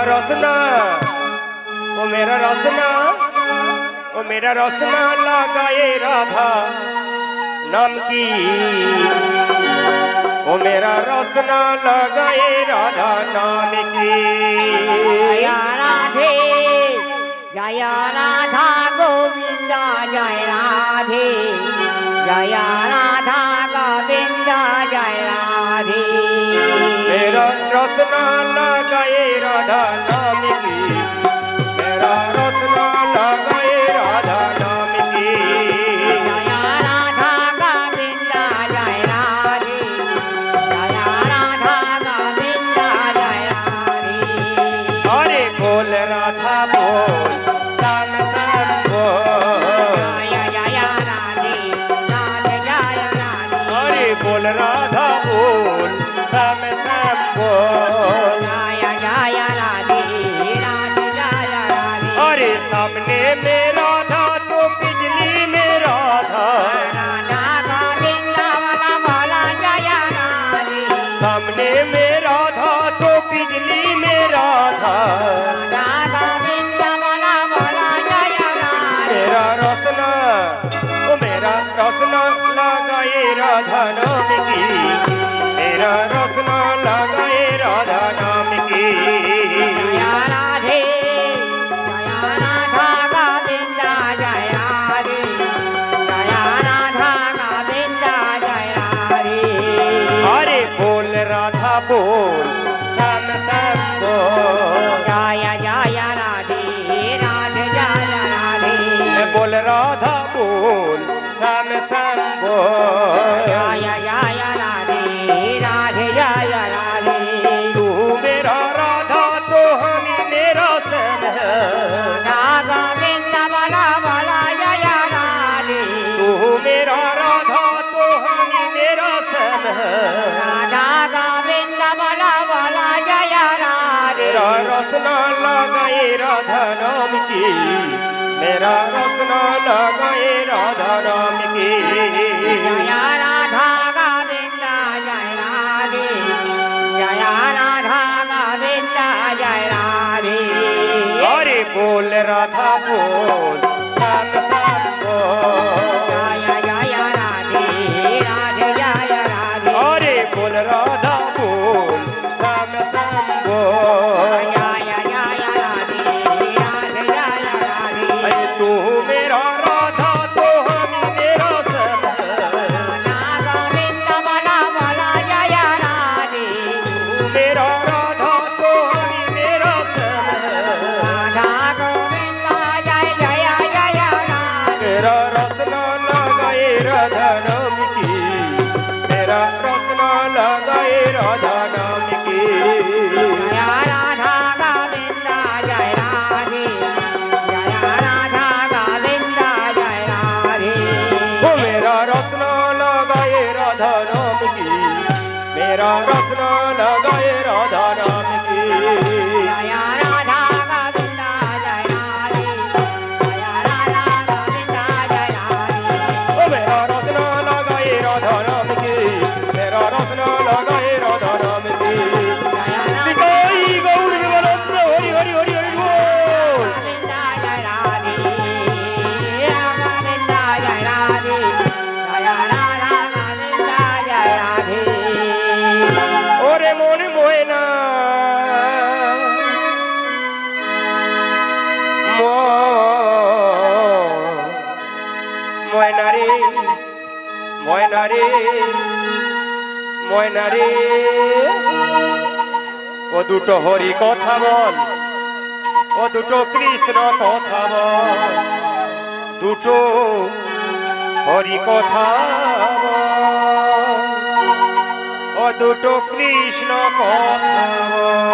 रसना ओ मेरा रसना ओ मेरा रसना लगाए राधा नाम की ओ मेरा रसना लगाए राधा नाम की जय राधे जय राधा गोविंद जय राधे जय राधा गोविंद जय राधे मेरा रसना लगाए राधा नाम की मेरा रसना लगाए राधा नाम की जय राधा गोविंद जय राधे जय राधा गोविंद जय राधे अरे बोल राधा बोल तान तान बोल जय राधे राधे जय राधे अरे बोल राधा बोल श्याम श्याम बोल जय जय राधे राधे जय राधे अरे श्याम राधा नाम की, मेरा रत्न लगाए राधा नाम की। जया राधे जया राधा गोविंदा जय राधे, जया राधा गोविंदा जय राधे। अरे बोल राधा बोल श्याम श्याम बोल, जय जय राधे राधे जय राधे। बोल राधा बोल श्याम श्याम बोल, जय जय राधे राधे जय राधे। तू मेरा राधा तो हम मेरा श्याम है, राधा गोविंद बोला बोला जय राधे। तू मेरा राधा तो हम मेरा श्याम है, राधा गोविंद बोला बोला जय राधे। मेरा रत्न लगाए राधा नाम की, मेरा रत्न लगाए राधा नाम की। जय राधा गोविंद जय राधे, जय राधा गोविंद जय राधे। अरे बोल राधा बोल श्याम श्याम बोल, जय जय राधे राधे जय राधे। अरे बोल राधा बोल श्याम श्याम बोल, जय जय राधे राधे जय राधे। अरे तू मेरा राधा तो हम मेरा श्याम है, राधा गोविंद बोला बोला जय राधे। तू मेरा राधा तो हम मेरा श्याम है, राधा गोविंद जय जय जय राधे। मेरा रत्न लगाए राधा नाम की, मेरा रत्न लगाए राधा नाम की। जय राधा गोविंद जय राधे, जय राधा गोविंद जय राधे। ओ मेरा रत्न लगाए राधा नाम की, मेरा रत्न लगाए राधा नाम की। जय राधा गोविंद जय राधे, जय राधा गोविंद जय राधे। ओ मेरा रत्न लगाए राधा नाम की, मेरा रत्न लगाए राधा नाम की। जय राधा निताई गौर नित्यानंद हरि हरि हरि हरि बोल। गोविंद जय राधे, गोविंद जय राधे, जय राधा गोविंद जय राधे। ओरे मन मोयना ময়না রে ময়না রে ময়না রে, ও দুটো হরি কথা বল, ও দুটো কৃষ্ণ কথা বল, দুটো হরি কথা বল, ও দুটো কৃষ্ণ কথা বল।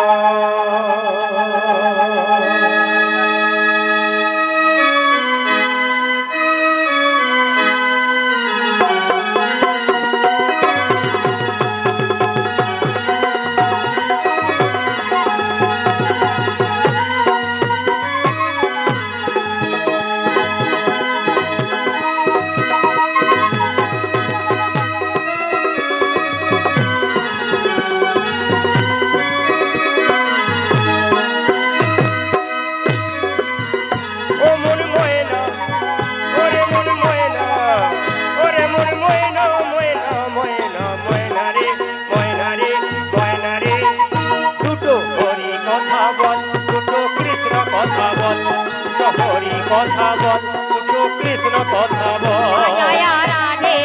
কথা বল, দুটো কৃষ্ণ কথা বল। জয় রাধে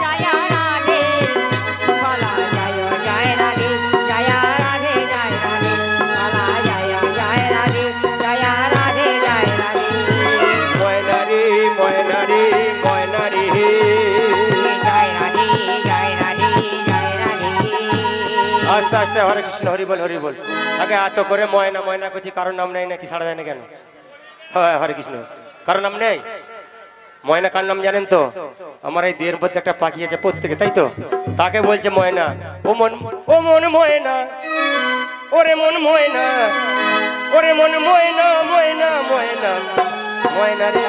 জয় রাধে, বলা জয় জয় রাধে, জয় রাধে জয় রাধে, বলা জয় জয় রাধে, জয় রাধে জয় রাধে। ময়না রে ময়না রে ময়না রে, জয় রাধে জয় রাধে জয় রাধে। আস্তে আস্তে হরে কৃষ্ণ হরি বল হরি বল। আগে এত করে ময়না ময়না করছি, কারোর নাম নেই নাকি সাড়া দেয় না কেন? হ্যাঁ হরে কৃষ্ণ, কারোর নাম নেই। ময়না কার নাম জানেন তো? আমার এই দেহের মধ্যে একটা পাখি আছে প্রত্যেকে, তাই তো? তাকে বলছে ময়না। ও মন ময়না, ওরে মন ময়না, ওরে মন ময়না ময়না ময়না ময়না রে।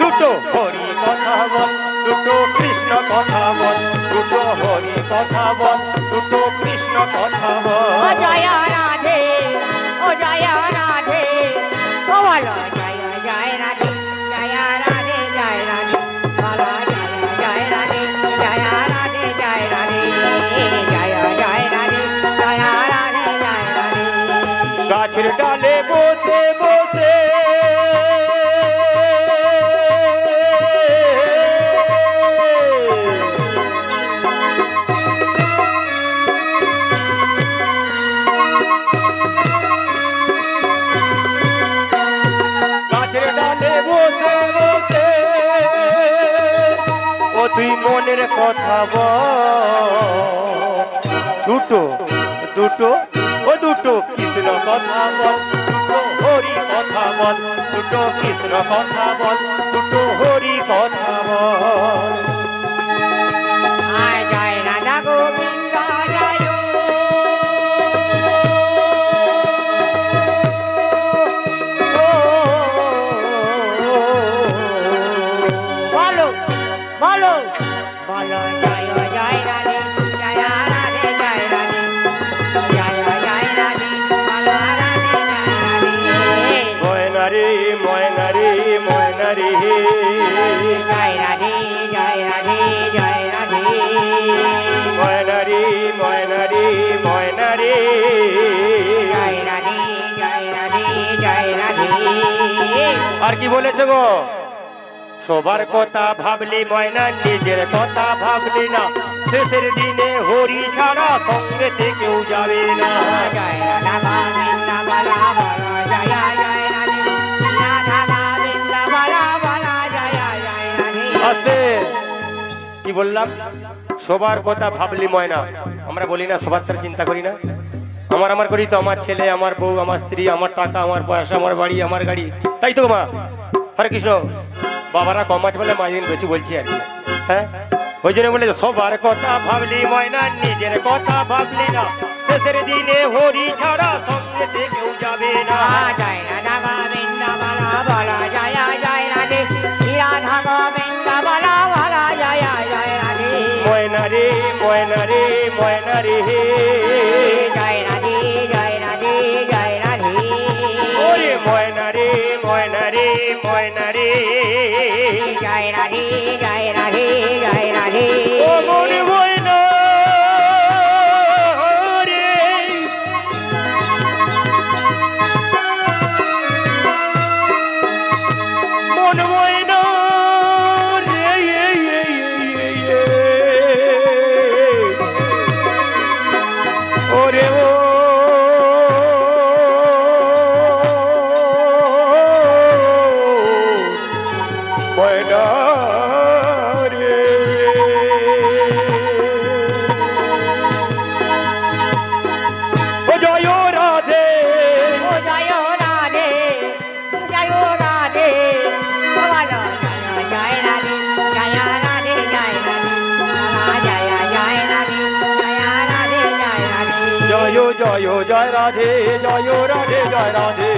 দুটো হরি কথা বল, দুটো কৃষ্ণ কথা বল, দুটো হরি কথা বল, দুটো কৃষ্ণ কথা বল। ও জয় রাধে ও জয় রাধে, ও বলো জয় জয় রাধে, জয় রাধে জয় রাধে, বলো জয় জয় রাধে, তুই মনের কথা বল। দুটো দুটো ও দুটো কৃষ্ণ কথা বল, দুটো হরি কথা বল, দুটো কৃষ্ণ কথা বল, দুটো হরি কথা বল। আয় জয় রাধা গোবিন্দ জয় বলো বলো বলো জয় জয় রাধে জয় রাধে জয় রাধে জয় জয় রাধে বলো রাধে জয় রাধে ময়না রে ময়না রে ময়না রে, জয় রাধে জয় রাধে জয় রাধে ময়না রে ময়না রে ময়না রে, জয় রাধে জয় রাধে জয় রাধে আর কি বলেছে গো? সবার কথা ভাবলি ময়না, নিজের কথা ভাবলি না, শেষের দিনে হরি ছাড়া সঙ্গেতে কেউ যাবে না। জয় রাধা গোবিন্দ বলা বলা জয় জয় রাধে রাধা গোবিন্দ বলা বলা জয় জয় রাধে আস্তে কি বললাম? সবার কথা ভাবলি ময়না, আমরা বলি না সবার তার চিন্তা করি না? আমার আমার করি তো, আমার ছেলে, আমার বউ, আমার স্ত্রী, আমার টাকা, আমার পয়সা, আমার বাড়ি, আমার গাড়ি, তাই তো মা? হরে কৃষ্ণ। বাবারা কম আছে বলে মাঝদিন বেশি বলছি আর কি। হ্যাঁ, ওই জন্য বলে সবার কথা ভাবলি ময়না, নিজের কথা ভাবলি না, শেষের দিনে হরি ছাড়া সঙ্গেতে কেউ যাবে না। জয় রাধা গোবিন্দ বলা বলা জয় জয় রাধে রাধা গোবিন্দ বলা বলা জয় জয় রাধে ময়না রে ময়না রে ময়না রে, জয় রাধে জয় রাধে জয় রাধে ওরে ময়না রে ময়না রে ময়না রে, জয় রাধে জয় রাধে জয় রাধে ও মনে ময়না রে, মন ময়না রে, ওরে ও ময়না রে। ও জয় রাধে, ও জয় রাধে জয় রাধে বলো জয় রাধে জয় রাধে জয় রাধে জয় জয় রাধে জয় রাধে জয় রাধে জয় জয় জয় রাধে, জয় রাধে জয় রাধে,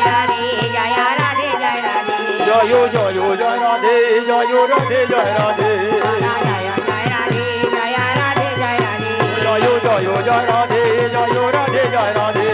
রাধে জয় রাধে জয় রাধে জয় জয় জয় রাধে, জয় রাধে জয় রাধে, জয় রাধে জয় রাধে জয় রাধে জয় জয় জয় রাধে, জয় রাধে জয় রাধে।